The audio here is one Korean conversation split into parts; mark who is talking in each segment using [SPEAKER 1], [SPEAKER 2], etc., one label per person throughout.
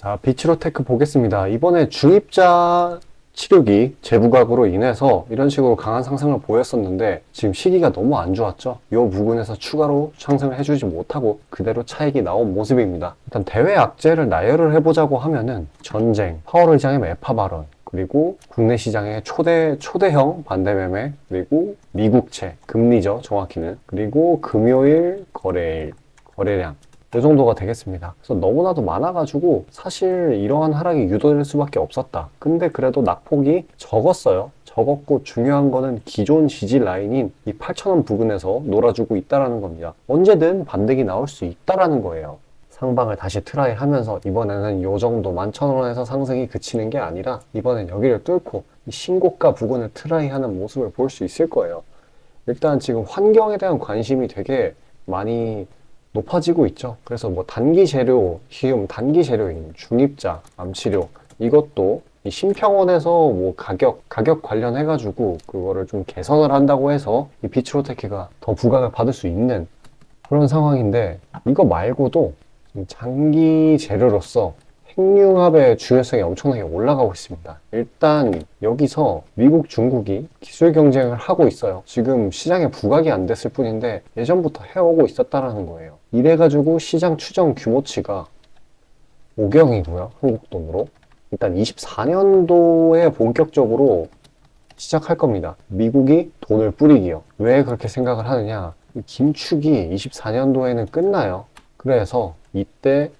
[SPEAKER 1] 자, 비치로테크 보겠습니다. 이번에 중입자 치료기 재부각으로 인해서 이런 식으로 강한 상승을 보였었는데 지금 시기가 너무 안 좋았죠. 이 부분에서 추가로 상승을 해주지 못하고 그대로 차익이 나온 모습입니다. 일단 대외 악재를 나열을 해보자고 하면은 전쟁, 파월의장의 매파 발언, 그리고 국내 시장의 초대형 반대매매, 그리고 미국채, 금리죠, 정확히는. 그리고 금요일 거래량. 이 정도가 되겠습니다. 그래서 너무나도 많아가지고 사실 이러한 하락이 유도될 수밖에 없었다. 근데 그래도 낙폭이 적었어요. 적었고 중요한 거는 기존 지지 라인인 이 8,000원 부근에서 놀아주고 있다라는 겁니다. 언제든 반등이 나올 수 있다라는 거예요. 상방을 다시 트라이 하면서 이번에는 요 정도 11,000원에서 상승이 그치는 게 아니라 이번엔 여기를 뚫고 이 신고가 부근을 트라이 하는 모습을 볼 수 있을 거예요. 일단 지금 환경에 대한 관심이 되게 많이 높아지고 있죠. 그래서 뭐 단기 재료, 단기 재료인 중입자, 암치료 이것도 이 심평원에서 뭐 가격 관련해가지고 그거를 좀 개선을 한다고 해서 이 비치로테크가 더 부각을 받을 수 있는 그런 상황인데 이거 말고도 장기 재료로서 핵융합의 중요성이 엄청나게 올라가고 있습니다. 일단 여기서 미국, 중국이 기술 경쟁을 하고 있어요. 지금 시장에 부각이 안 됐을 뿐인데 예전부터 해오고 있었다라는 거예요. 이래가지고 시장 추정 규모치가 5경이고요. 한국 돈으로. 일단 24년도에 본격적으로 시작할 겁니다. 미국이 돈을 뿌리기요. 왜 그렇게 생각을 하느냐? 긴축이 24년도에는 끝나요. 그래서 이때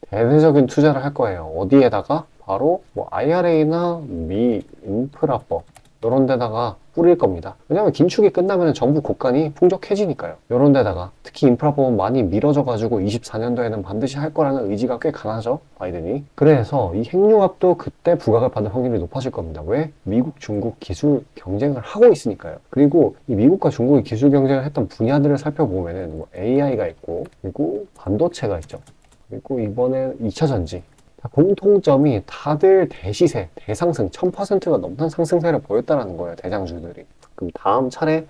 [SPEAKER 1] 대대적인 투자를 할 거예요. 어디에다가? 바로 뭐 IRA나 미 인프라법 이런 데다가 뿌릴 겁니다. 왜냐면 긴축이 끝나면 정부 국간이 풍족해지니까요. 이런 데다가 특히 인프라법은 많이 미뤄져 가지고 24년도에는 반드시 할 거라는 의지가 꽤 강하죠, 바이든이. 그래서 이 핵융합도 그때 부각을 받을 확률이 높아질 겁니다. 왜? 미국, 중국 기술 경쟁을 하고 있으니까요. 그리고 이 미국과 중국이 기술 경쟁을 했던 분야들을 살펴보면은 뭐 AI가 있고, 그리고 반도체가 있죠. 그리고 이번에 2차전지. 공통점이 다들 대시세, 대상승, 1000%가 넘는 상승세를 보였다는 거예요, 대장주들이. 그럼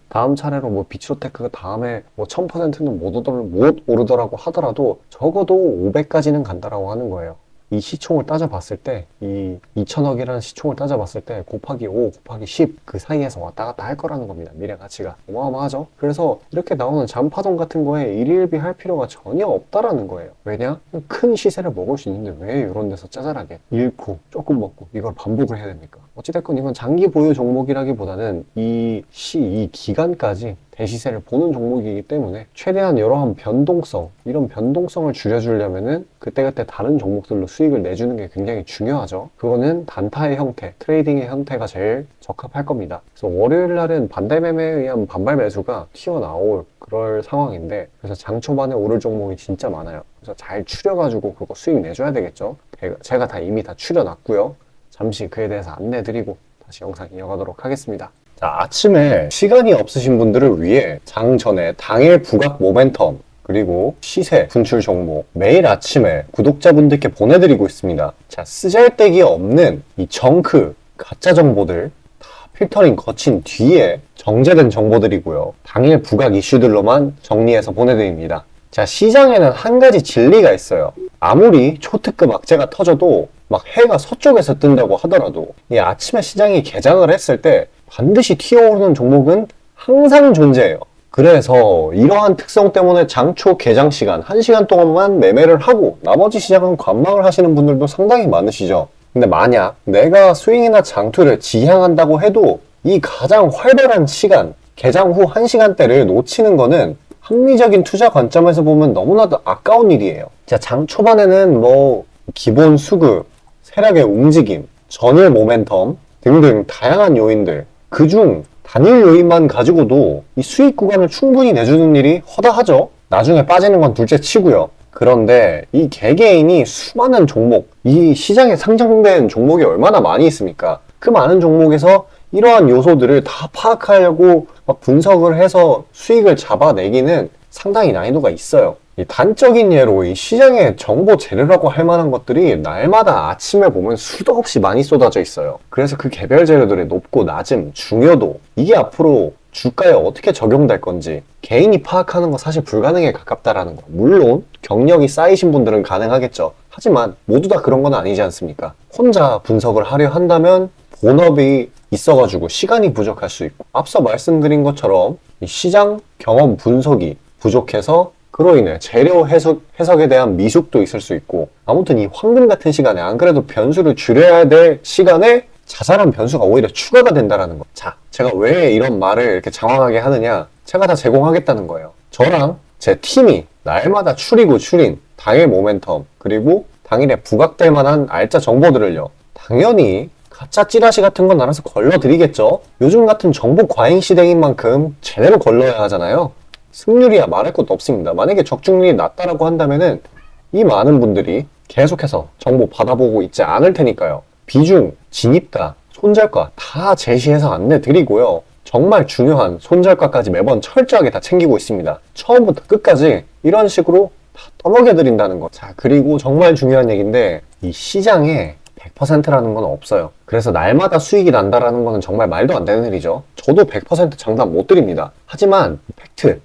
[SPEAKER 1] 다음 차례로 뭐 비치로테크가 다음에 뭐 1000%는 못 오르더라고 하더라도 적어도 500까지는 간다라고 하는 거예요. 이 시총을 따져봤을 때, 이 2천억이라는 시총을 따져봤을 때 곱하기 5, 곱하기 10 그 사이에서 왔다 갔다 할 거라는 겁니다. 미래 가치가. 어마어마하죠? 그래서 이렇게 나오는 잠파동 같은 거에 일일비 할 필요가 전혀 없다라는 거예요. 왜냐? 큰 시세를 먹을 수 있는데 왜 이런 데서 짜잘하게 잃고 조금 먹고 이걸 반복을 해야 됩니까? 어찌됐건 이건 장기 보유 종목이라기보다는 이 기간까지 대시세를 보는 종목이기 때문에 최대한 이러한 이런 변동성을 줄여주려면은 그때그때 다른 종목들로 수익을 내주는 게 굉장히 중요하죠. 그거는 단타의 형태, 트레이딩의 형태가 제일 적합할 겁니다. 그래서 월요일 날은 반대매매에 의한 반발 매수가 튀어나올 그럴 상황인데 그래서 장 초반에 오를 종목이 진짜 많아요. 그래서 잘 추려가지고 그거 수익 내줘야 되겠죠. 제가 이미 다 추려놨고요. 잠시 그에 대해서 안내드리고 다시 영상 이어가도록 하겠습니다. 자, 아침에 시간이 없으신 분들을 위해 장 전에 당일 부각 모멘텀 그리고 시세 분출 종목 매일 아침에 구독자분들께 보내드리고 있습니다. 자, 쓰잘데기 없는 이 정크 가짜 정보들 다 필터링 거친 뒤에 정제된 정보들이고요. 당일 부각 이슈들로만 정리해서 보내드립니다. 자, 시장에는 한 가지 진리가 있어요. 아무리 초특급 악재가 터져도 막 해가 서쪽에서 뜬다고 하더라도 이 아침에 시장이 개장을 했을 때 반드시 튀어오르는 종목은 항상 존재해요. 그래서 이러한 특성 때문에 장초 개장 시간 1시간 동안만 매매를 하고 나머지 시장은 관망을 하시는 분들도 상당히 많으시죠. 근데 만약 내가 스윙이나 장투를 지향한다고 해도 이 가장 활발한 시간, 개장 후 1시간대를 놓치는 거는 합리적인 투자 관점에서 보면 너무나도 아까운 일이에요. 자, 장 초반에는 뭐 기본 수급, 세력의 움직임, 전일 모멘텀 등등 다양한 요인들 그중 단일 요인만 가지고도 이 수익 구간을 충분히 내주는 일이 허다하죠. 나중에 빠지는 건 둘째 치고요. 그런데 이 개개인이 수많은 종목, 이 시장에 상장된 종목이 얼마나 많이 있습니까? 그 많은 종목에서 이러한 요소들을 다 파악하려고 막 분석을 해서 수익을 잡아내기는 상당히 난이도가 있어요. 이 단적인 예로 이 시장의 정보 재료라고 할 만한 것들이 날마다 아침에 보면 수도 없이 많이 쏟아져 있어요. 그래서 그 개별 재료들의 높고 낮음, 중요도 이게 앞으로 주가에 어떻게 적용될 건지 개인이 파악하는 거 사실 불가능에 가깝다라는 거. 물론 경력이 쌓이신 분들은 가능하겠죠. 하지만 모두 다 그런 건 아니지 않습니까? 혼자 분석을 하려 한다면 본업이 있어가지고 시간이 부족할 수 있고, 앞서 말씀드린 것처럼 이 시장 경험 분석이 부족해서 그로 인해 재료 해석에 대한 미숙도 있을 수 있고, 아무튼 이 황금 같은 시간에 안 그래도 변수를 줄여야 될 시간에 자잘한 변수가 오히려 추가가 된다는 거. 자, 제가 왜 이런 말을 이렇게 장황하게 하느냐? 제가 다 제공하겠다는 거예요. 저랑 제 팀이 날마다 추리고 추린 당일 모멘텀, 그리고 당일에 부각될 만한 알짜 정보들을요, 당연히 가짜 찌라시 같은 건 알아서 걸러드리겠죠. 요즘 같은 정보 과잉 시대인 만큼 제대로 걸러야 하잖아요. 승률이야 말할 것도 없습니다. 만약에 적중률이 낮다라고 한다면은 이 많은 분들이 계속해서 정보 받아보고 있지 않을 테니까요. 비중, 진입가, 손절가 다 제시해서 안내드리고요. 정말 중요한 손절가까지 매번 철저하게 다 챙기고 있습니다. 처음부터 끝까지 이런 식으로 다 떠먹여드린다는 거. 자, 그리고 정말 중요한 얘기인데, 이 시장에 100%라는 건 없어요. 그래서 날마다 수익이 난다라는 거는 정말 말도 안 되는 일이죠. 저도 100% 장담 못 드립니다. 하지만 팩트를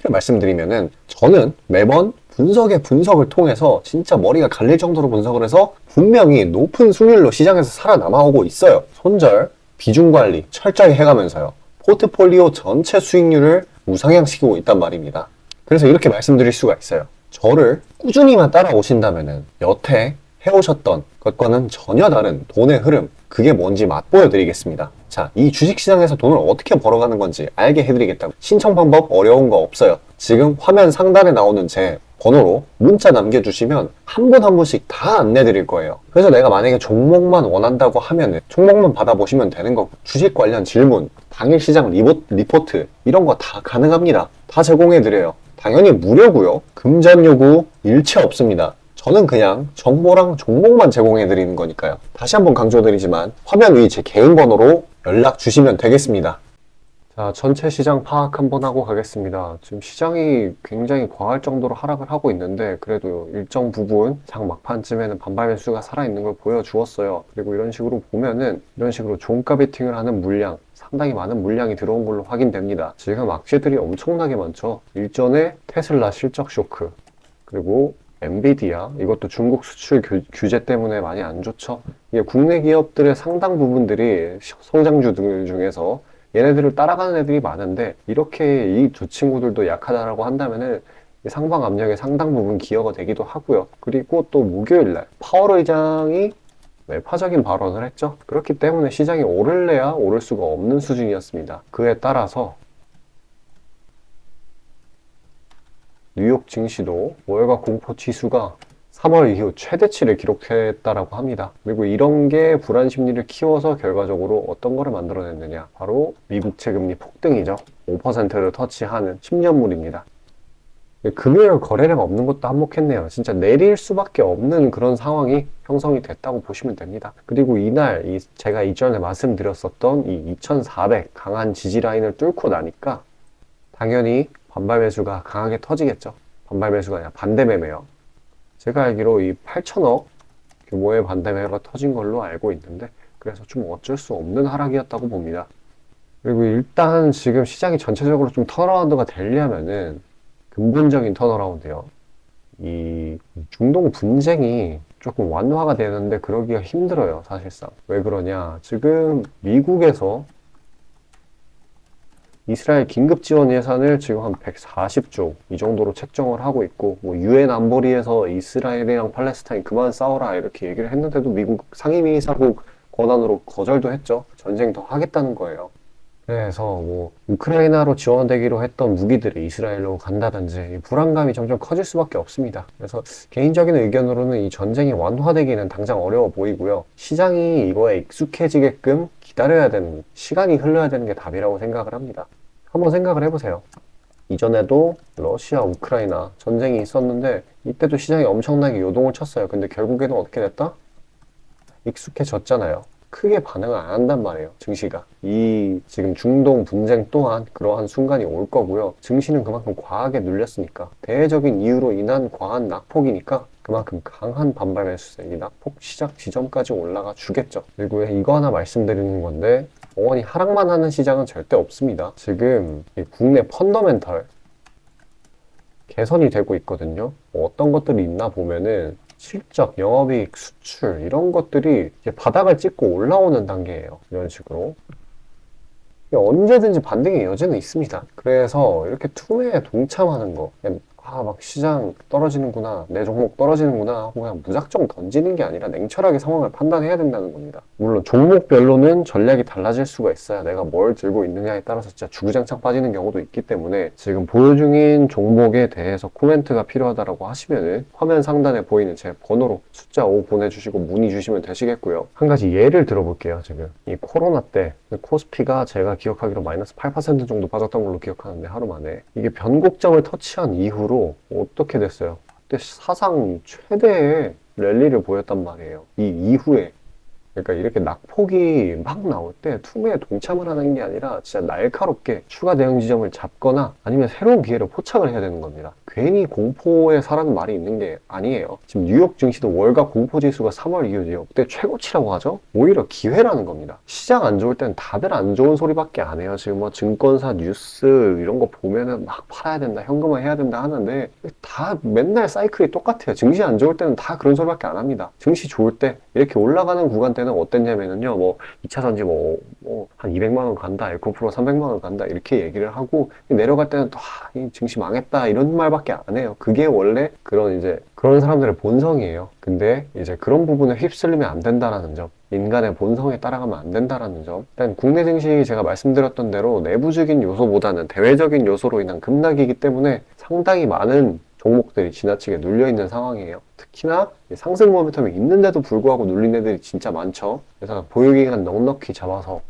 [SPEAKER 1] 말씀드리면은, 저는 매번 분석의 분석을 통해서 진짜 머리가 갈릴 정도로 분석을 해서 분명히 높은 수익률로 시장에서 살아남아오고 있어요. 손절, 비중 관리 철저히 해가면서요. 포트폴리오 전체 수익률을 우상향시키고 있단 말입니다. 그래서 이렇게 말씀드릴 수가 있어요. 저를 꾸준히만 따라오신다면은 여태 해오셨던 것과는 전혀 다른 돈의 흐름, 그게 뭔지 맛보여 드리겠습니다. 자, 이 주식시장에서 돈을 어떻게 벌어가는 건지 알게 해드리겠다고. 신청 방법 어려운 거 없어요. 지금 화면 상단에 나오는 제 번호로 문자 남겨주시면 한 분 한 분씩 다 안내드릴 거예요. 그래서 내가 만약에 종목만 원한다고 하면은 종목만 받아보시면 되는 거고, 주식 관련 질문, 당일 시장 리포트 이런 거 다 가능합니다. 다 제공해드려요. 당연히 무료고요. 금전 요구 일체 없습니다. 저는 그냥 정보랑 종목만 제공해드리는 거니까요. 다시 한번 강조드리지만 화면 위 제 개인 번호로 연락 주시면 되겠습니다. 자, 전체 시장 파악 한번 하고 가겠습니다. 지금 시장이 굉장히 과할 정도로 하락을 하고 있는데, 그래도 일정 부분 장 막판쯤에는 반발 매수가 살아있는 걸 보여주었어요. 그리고 이런 식으로 보면은 이런 식으로 종가 베팅을 하는 물량, 상당히 많은 물량이 들어온 걸로 확인됩니다. 지금 악재들이 엄청나게 많죠. 일전에 테슬라 실적 쇼크, 그리고 엔비디아, 이것도 중국 수출 규제 때문에 많이 안 좋죠. 이게 국내 기업들의 상당 부분들이 성장주들 중에서 얘네들을 따라가는 애들이 많은데, 이렇게 이 두 친구들도 약하다라고 한다면은 상방 압력의 상당 부분 기여가 되기도 하고요. 그리고 또 목요일날 파월 의장이 매파적인 발언을 했죠. 그렇기 때문에 시장이 오를래야 오를 수가 없는 수준이었습니다. 그에 따라서 뉴욕 증시도 월가 공포 지수가 3월 이후 최대치를 기록했다라고 합니다. 그리고 이런 게 불안 심리를 키워서 결과적으로 어떤 거를 만들어냈느냐, 바로 미국채 금리 폭등이죠. 5%를 터치하는 10년물입니다. 금요일 거래량 없는 것도 한몫했네요. 진짜 내릴 수밖에 없는 그런 상황이 형성이 됐다고 보시면 됩니다. 그리고 이날 제가 이전에 말씀드렸었던 이 2400 강한 지지 라인을 뚫고 나니까 당연히 반발 매수가 강하게 터지겠죠. 반발 매수가 아니라 반대 매매요. 제가 알기로 이 8천억 규모의 반대 매매가 터진 걸로 알고 있는데, 그래서 좀 어쩔 수 없는 하락이었다고 봅니다. 그리고 일단 지금 시장이 전체적으로 좀 턴어라운드가 되려면은 근본적인 턴어라운드요. 이 중동 분쟁이 조금 완화가 되는데 그러기가 힘들어요, 사실상. 왜 그러냐? 지금 미국에서 이스라엘 긴급 지원 예산을 지금 한 140조 이 정도로 책정을 하고 있고, 뭐 유엔 안보리에서 이스라엘이랑 팔레스타인 그만 싸워라 이렇게 얘기를 했는데도 미국 상임이사국 권한으로 거절도 했죠. 전쟁 더 하겠다는 거예요. 그래서 뭐 우크라이나로 지원되기로 했던 무기들이 이스라엘로 간다든지 불안감이 점점 커질 수밖에 없습니다. 그래서 개인적인 의견으로는 이 전쟁이 완화되기는 당장 어려워 보이고요. 시장이 이거에 익숙해지게끔 기다려야 되는, 시간이 흘러야 되는 게 답이라고 생각을 합니다. 한번 생각을 해보세요. 이전에도 러시아, 우크라이나 전쟁이 있었는데 이때도 시장이 엄청나게 요동을 쳤어요. 근데 결국에는 어떻게 됐다? 익숙해졌잖아요. 크게 반응을 안 한단 말이에요, 증시가. 이 지금 중동 분쟁 또한 그러한 순간이 올 거고요. 증시는 그만큼 과하게 눌렸으니까, 대외적인 이유로 인한 과한 낙폭이니까 그만큼 강한 반발 매수세, 이 낙폭 시작 지점까지 올라가 주겠죠. 그리고 이거 하나 말씀드리는 건데, 영원히 하락만 하는 시장은 절대 없습니다. 지금 이 국내 펀더멘털 개선이 되고 있거든요. 뭐 어떤 것들이 있나 보면은 실적, 영업이익, 수출 이런 것들이 이제 바닥을 찍고 올라오는 단계예요. 이런 식으로. 언제든지 반등의 여지는 있습니다. 그래서 이렇게 투매에 동참하는 거, 그냥 막 시장 떨어지는구나, 내 종목 떨어지는구나 하고 그냥 무작정 던지는 게 아니라 냉철하게 상황을 판단해야 된다는 겁니다. 물론 종목별로는 전략이 달라질 수가 있어야 내가 뭘 들고 있느냐에 따라서 진짜 주구장창 빠지는 경우도 있기 때문에 지금 보유 중인 종목에 대해서 코멘트가 필요하다라고 하시면은 화면 상단에 보이는 제 번호로 숫자 5 보내주시고 문의 주시면 되시겠고요. 한 가지 예를 들어볼게요. 지금 이 코로나 때 코스피가 제가 기억하기로 마이너스 8% 정도 빠졌던 걸로 기억하는데 하루 만에 이게 변곡점을 터치한 이후로 어떻게 됐어요? 그때 사상 최대의 랠리를 보였단 말이에요. 이 이후에. 그러니까 이렇게 낙폭이 막 나올 때 투매에 동참을 하는 게 아니라 진짜 날카롭게 추가 대응 지점을 잡거나 아니면 새로운 기회를 포착을 해야 되는 겁니다. 괜히 공포에 사라는 말이 있는 게 아니에요. 지금 뉴욕 증시도 월가 공포지수가 3월 이후 역대 최고치라고 하죠? 오히려 기회라는 겁니다. 시장 안 좋을 땐 다들 안 좋은 소리밖에 안 해요. 지금 뭐 증권사 뉴스 이런 거 보면은 막 팔아야 된다, 현금화 해야 된다 하는데 다 맨날 사이클이 똑같아요. 증시 안 좋을 때는 다 그런 소리밖에 안 합니다. 증시 좋을 때 이렇게 올라가는 구간 때는 어땠냐면요, 뭐 2차전지 한 200만 원 간다, 에코프로 300만 원 간다 이렇게 얘기를 하고 내려갈 때는 또 이 증시 망했다 이런 말밖에 안 해요. 그게 원래 그런 사람들의 본성이에요. 근데 이제 그런 부분에 휩쓸리면 안 된다라는 점, 인간의 본성에 따라가면 안 된다라는 점. 일단 국내 증시 제가 말씀드렸던 대로 내부적인 요소보다는 대외적인 요소로 인한 급락이기 때문에 상당히 많은 종목들이 지나치게 눌려있는 상황이에요. 특히나 상승 모멘텀이 있는데도 불구하고 눌린 애들이 진짜 많죠. 그래서 보유기간 넉넉히 잡아서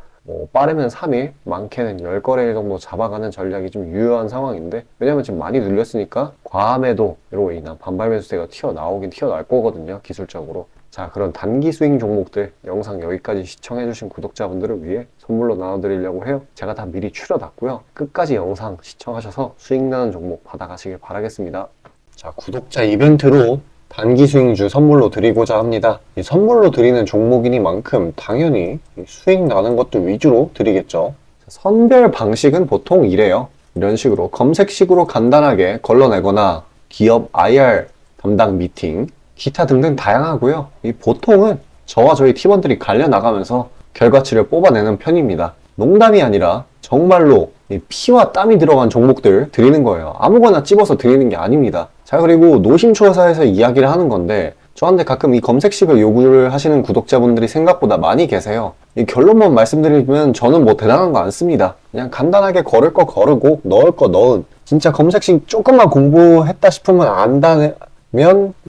[SPEAKER 1] 빠르면 3일, 많게는 10거래일 정도 잡아가는 전략이 좀 유효한 상황인데, 왜냐면 지금 많이 눌렸으니까 과매도로 인한 반발 매수세가 튀어나올 거거든요, 기술적으로. 자, 그런 단기 스윙 종목들 영상 여기까지 시청해주신 구독자분들을 위해 선물로 나눠드리려고 해요. 제가 다 미리 추려놨고요. 끝까지 영상 시청하셔서 수익 나는 종목 받아가시길 바라겠습니다. 자, 구독자 이벤트로 단기 수익주 선물로 드리고자 합니다. 이 선물로 드리는 종목이니만큼 당연히 수익 나는 것들 위주로 드리겠죠. 선별 방식은 보통 이래요. 이런 식으로 검색식으로 간단하게 걸러내거나 기업 IR 담당 미팅, 기타 등등 다양하고요. 이 보통은 저와 저희 팀원들이 갈려나가면서 결과치를 뽑아내는 편입니다. 농담이 아니라 정말로 피와 땀이 들어간 종목들 드리는 거예요. 아무거나 찝어서 드리는 게 아닙니다. 자, 그리고 노심초사에서 이야기를 하는 건데 저한테 가끔 이 검색식을 요구를 하시는 구독자분들이 생각보다 많이 계세요. 이 결론만 말씀드리면 저는 뭐 대단한 거 안 씁니다. 그냥 간단하게 걸을 거 거르고 넣을 거 넣은, 진짜 검색식 조금만 공부했다 싶으면 안다면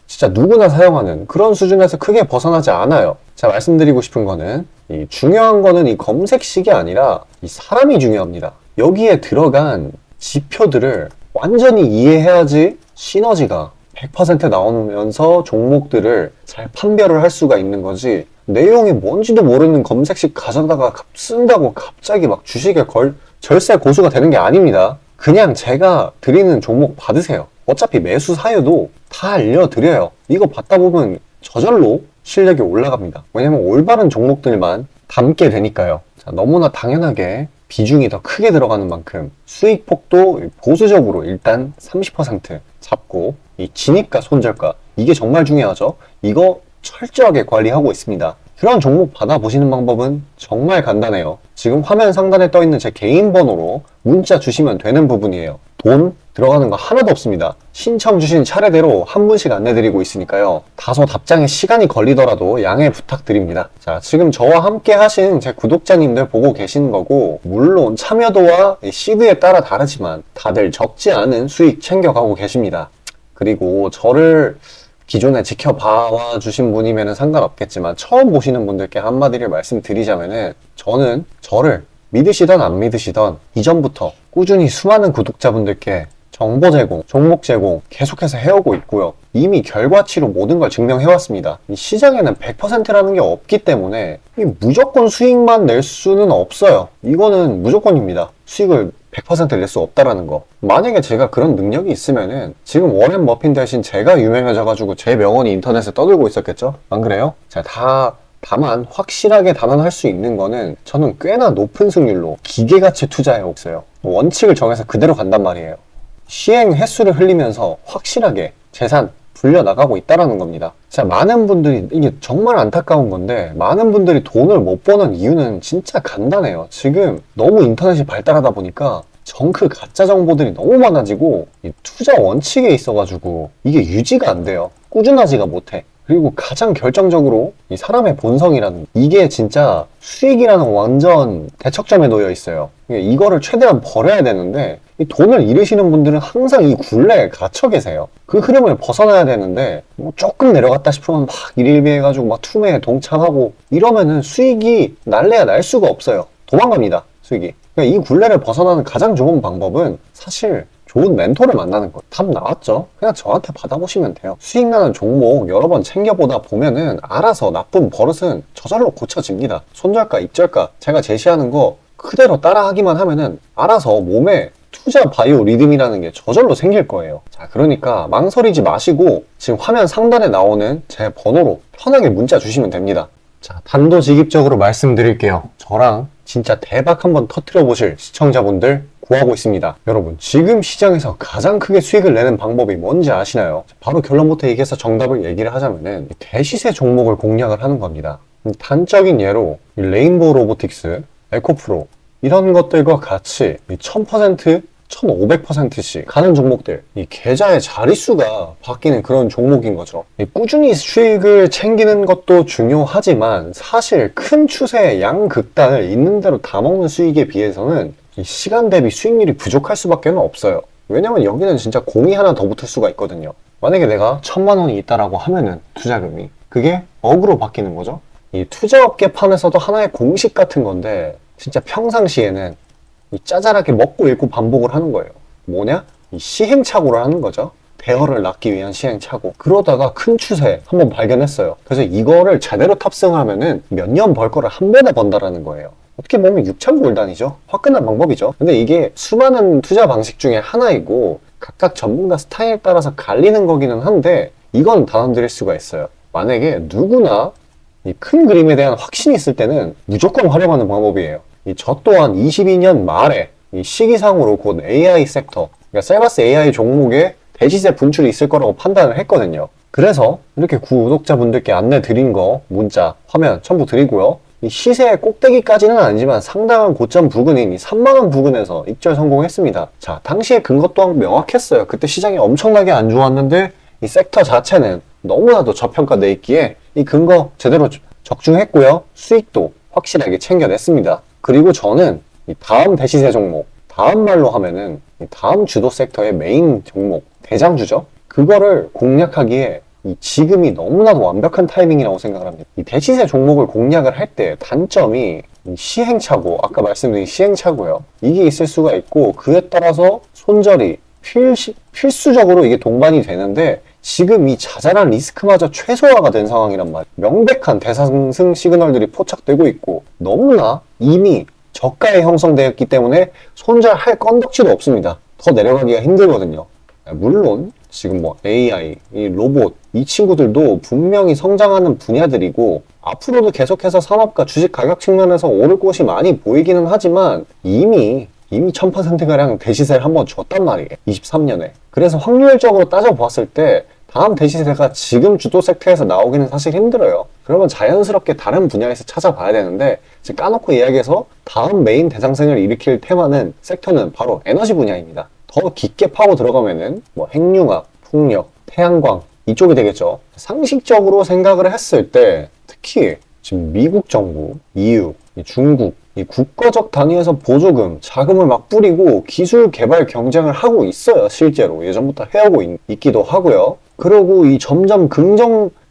[SPEAKER 1] 진짜 누구나 사용하는 그런 수준에서 크게 벗어나지 않아요. 자, 말씀드리고 싶은 거는 중요한 거는 이 검색식이 아니라 이 사람이 중요합니다. 여기에 들어간 지표들을 완전히 이해해야지 시너지가 100% 나오면서 종목들을 잘 판별을 할 수가 있는 거지, 내용이 뭔지도 모르는 검색식 가져다가 쓴다고 갑자기 막 주식에 절세 고수가 되는 게 아닙니다. 그냥 제가 드리는 종목 받으세요. 어차피 매수 사유도 다 알려드려요. 이거 받다 보면 저절로 실력이 올라갑니다. 왜냐면 올바른 종목들만 담게 되니까요. 자, 너무나 당연하게 비중이 더 크게 들어가는 만큼 수익폭도 보수적으로 일단 30% 잡고, 이 진입가 손절가, 이게 정말 중요하죠. 이거 철저하게 관리하고 있습니다. 그런 종목 받아보시는 방법은 정말 간단해요. 지금 화면 상단에 떠있는 제 개인 번호로 문자 주시면 되는 부분이에요. 돈 들어가는 거 하나도 없습니다. 신청 주신 차례대로 한 분씩 안내드리고 있으니까요. 다소 답장에 시간이 걸리더라도 양해 부탁드립니다. 자, 지금 저와 함께 하신 제 구독자님들 보고 계시는 거고, 물론 참여도와 시드에 따라 다르지만 다들 적지 않은 수익 챙겨가고 계십니다. 그리고 저를 기존에 지켜봐 주신 분이면 상관없겠지만 처음 보시는 분들께 한마디를 말씀드리자면은, 저는 저를 믿으시던 안 믿으시던 이전부터 꾸준히 수많은 구독자분들께 정보 제공, 종목 제공 계속해서 해오고 있고요. 이미 결과치로 모든 걸 증명해왔습니다. 이 시장에는 100%라는 게 없기 때문에 무조건 수익만 낼 수는 없어요. 이거는 무조건입니다. 수익을 100% 낼 수 없다라는 거. 만약에 제가 그런 능력이 있으면은 지금 워렌 버핏 대신 제가 유명해져가지고 제 명언이 인터넷에 떠들고 있었겠죠? 안 그래요? 자, 다만 확실하게 단언할 수 있는 거는 저는 꽤나 높은 승률로 기계같이 투자해 왔어요. 원칙을 정해서 그대로 간단 말이에요. 시행 횟수를 흘리면서 확실하게 재산 불려나가고 있다는 겁니다. 자, 많은 분들이, 이게 정말 안타까운 건데, 많은 분들이 돈을 못 버는 이유는 진짜 간단해요. 지금 너무 인터넷이 발달하다 보니까 정크 가짜 정보들이 너무 많아지고, 이 투자 원칙에 있어가지고 이게 유지가 안 돼요. 꾸준하지가 못해. 그리고 가장 결정적으로 이 사람의 본성이라는, 이게 진짜 수익이라는 완전 대척점에 놓여 있어요. 이거를 최대한 버려야 되는데, 이 돈을 잃으시는 분들은 항상 이 굴레에 갇혀 계세요. 그 흐름을 벗어나야 되는데, 뭐 조금 내려갔다 싶으면 막 일일비해가지고 막 투매에 동참하고 이러면은 수익이 날래야 날 수가 없어요. 도망갑니다, 수익이. 그러니까 이 굴레를 벗어나는 가장 좋은 방법은 사실 좋은 멘토를 만나는 거. 답 나왔죠? 그냥 저한테 받아보시면 돼요. 수익 나는 종목 여러 번 챙겨보다 보면은 알아서 나쁜 버릇은 저절로 고쳐집니다. 손절가, 입절가 제가 제시하는 거 그대로 따라하기만 하면은 알아서 몸에 투자 바이오 리듬이라는 게 저절로 생길 거예요. 자, 그러니까 망설이지 마시고 지금 화면 상단에 나오는 제 번호로 편하게 문자 주시면 됩니다. 자, 단도직입적으로 말씀드릴게요. 저랑 진짜 대박 한번 터뜨려 보실 시청자분들 구하고 있습니다. 여러분, 지금 시장에서 가장 크게 수익을 내는 방법이 뭔지 아시나요? 바로 결론부터 얘기해서 정답을 얘기를 하자면은 대시세 종목을 공략을 하는 겁니다. 단적인 예로 레인보우 로보틱스, 에코프로 이런 것들과 같이 1000%, 1500%씩 가는 종목들, 이 계좌의 자릿수가 바뀌는 그런 종목인 거죠. 꾸준히 수익을 챙기는 것도 중요하지만 사실 큰 추세의 양극단을 있는 대로 다 먹는 수익에 비해서는 이 시간 대비 수익률이 부족할 수밖에 없어요. 왜냐면 여기는 진짜 공이 하나 더 붙을 수가 있거든요. 만약에 내가 1000만 원이 있다라고 하면은 투자금이, 그게 억으로 바뀌는 거죠. 이 투자업계판에서도 하나의 공식 같은 건데 진짜 평상시에는 이 짜잘하게 먹고 읽고 반복을 하는 거예요. 뭐냐? 이 시행착오를 하는 거죠. 대어를 낳기 위한 시행착오. 그러다가 큰 추세 한번 발견했어요. 그래서 이거를 제대로 탑승하면은 몇 년 벌 거를 한 번에 번다라는 거예요. 어떻게 보면 육창골단이죠. 화끈한 방법이죠. 근데 이게 수많은 투자 방식 중에 하나이고 각각 전문가 스타일에 따라서 갈리는 거기는 한데 이건 단언드릴 수가 있어요. 만약에 누구나 이 큰 그림에 대한 확신이 있을 때는 무조건 활용하는 방법이에요. 저 또한 22년 말에 이 시기상으로 곧 AI 섹터, 그러니까 셀바스 AI 종목에 대시세 분출이 있을 거라고 판단을 했거든요. 그래서 이렇게 구독자분들께 안내 드린 거 문자, 화면 첨부 드리고요. 이 시세의 꼭대기까지는 아니지만 상당한 고점 부근인 이 3만원 부근에서 입절 성공했습니다. 자, 당시에 근거 또한 명확했어요. 그때 시장이 엄청나게 안 좋았는데 이 섹터 자체는 너무나도 저평가돼 있기에 이 근거 제대로 적중했고요. 수익도 확실하게 챙겨냈습니다. 그리고 저는 이 다음 대시세 종목, 다음 말로 하면은 이 다음 주도 섹터의 메인 종목, 대장주죠. 그거를 공략하기에 이 지금이 너무나도 완벽한 타이밍이라고 생각을 합니다. 이 대시세 종목을 공략을 할 때 단점이 이 시행착오, 아까 말씀드린 시행착오요. 이게 있을 수가 있고 그에 따라서 손절이 필수적으로 이게 동반이 되는데 지금 이 자잘한 리스크마저 최소화가 된 상황이란 말이에요. 명백한 대상승 시그널들이 포착되고 있고 너무나 이미 저가에 형성되었기 때문에 손절할 건덕지도 없습니다. 더 내려가기가 힘들거든요. 물론 지금 뭐 AI, 이 로봇, 이 친구들도 분명히 성장하는 분야들이고 앞으로도 계속해서 산업과 주식 가격 측면에서 오를 곳이 많이 보이기는 하지만 이미 1000%가량 대시세를 한번 줬단 말이에요. 23년에. 그래서 확률적으로 따져보았을 때 다음 대시세가 지금 주도 섹터에서 나오기는 사실 힘들어요. 그러면 자연스럽게 다른 분야에서 찾아봐야 되는데 지금 까놓고 이야기해서 다음 메인 대상승을 일으킬 테마는 섹터는 바로 에너지 분야입니다. 더 깊게 파고 들어가면은 뭐 핵융합, 풍력, 태양광 이쪽이 되겠죠. 상식적으로 생각을 했을 때 특히 지금 미국 정부, EU, 중국 이 국가적 단위에서 보조금, 자금을 막 뿌리고 기술 개발 경쟁을 하고 있어요. 실제로 예전부터 해오고 있기도 하고요. 그리고 이 점점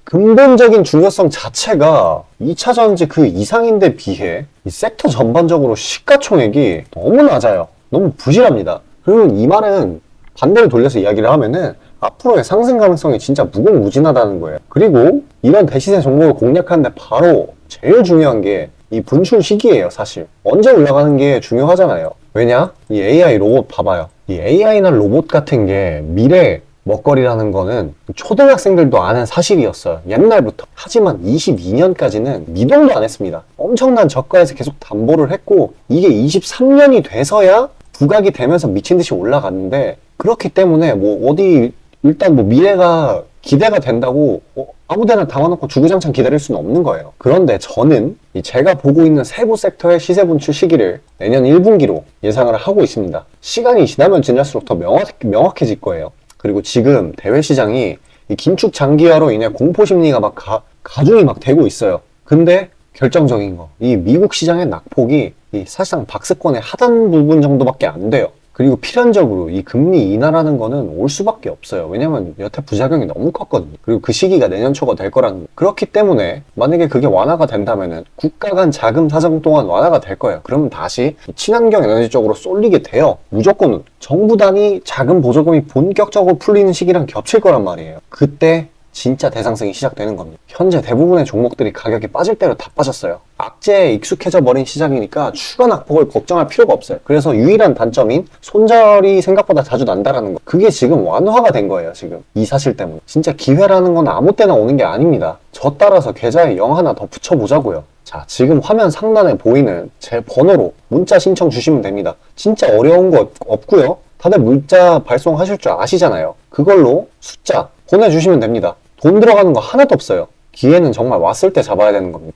[SPEAKER 1] 근본적인 중요성 자체가 2차 전지 그 이상인데 비해 이 섹터 전반적으로 시가총액이 너무 낮아요. 너무 부실합니다. 그러면 이 말은 반대로 돌려서 이야기를 하면은 앞으로의 상승 가능성이 진짜 무궁무진하다는 거예요. 그리고 이런 대시세 종목을 공략하는데 바로 제일 중요한 게 이 분출 시기예요. 사실 언제 올라가는 게 중요하잖아요. 왜냐? 이 AI 로봇 봐봐요. 이 AI나 로봇 같은 게 미래 먹거리라는 거는 초등학생들도 아는 사실이었어요. 옛날부터. 하지만 22년까지는 미동도 안 했습니다. 엄청난 저가에서 계속 담보를 했고 이게 23년이 돼서야 부각이 되면서 미친 듯이 올라갔는데 그렇기 때문에 뭐 어디 일단 뭐 미래가 기대가 된다고 아무데나 담아놓고 주구장창 기다릴 수는 없는 거예요. 그런데 저는 제가 보고 있는 세부 섹터의 시세 분출 시기를 내년 1분기로 예상을 하고 있습니다. 시간이 지나면 지날수록 더 명확해질 거예요. 그리고 지금 대외 시장이 이 긴축 장기화로 인해 공포 심리가 막 가중이 막 되고 있어요. 근데 결정적인 거, 이 미국 시장의 낙폭이 사실상 박스권의 하단 부분 정도밖에 안 돼요. 그리고 필연적으로 이 금리 인하라는 거는 올 수밖에 없어요. 왜냐면 여태 부작용이 너무 컸거든요. 그리고 그 시기가 내년 초가 될 거라는 거. 그렇기 때문에 만약에 그게 완화가 된다면은 국가 간 자금 사정 또한 완화가 될 거예요. 그러면 다시 친환경 에너지 쪽으로 쏠리게 돼요. 무조건 정부 단위 자금 보조금이 본격적으로 풀리는 시기랑 겹칠 거란 말이에요. 그때 진짜 대상승이 시작되는 겁니다. 현재 대부분의 종목들이 가격이 빠질 대로 다 빠졌어요. 악재에 익숙해져 버린 시장이니까 추가 낙폭을 걱정할 필요가 없어요. 그래서 유일한 단점인 손절이 생각보다 자주 난다라는 거, 그게 지금 완화가 된 거예요. 지금 이 사실 때문에. 진짜 기회라는 건 아무 때나 오는 게 아닙니다. 저 따라서 계좌에 0 하나 더 붙여보자고요. 자, 지금 화면 상단에 보이는 제 번호로 문자 신청 주시면 됩니다. 진짜 어려운 거 없고요. 다들 문자 발송하실 줄 아시잖아요. 그걸로 숫자 보내주시면 됩니다. 돈 들어가는 거 하나도 없어요. 기회는 정말 왔을 때 잡아야 되는 겁니다.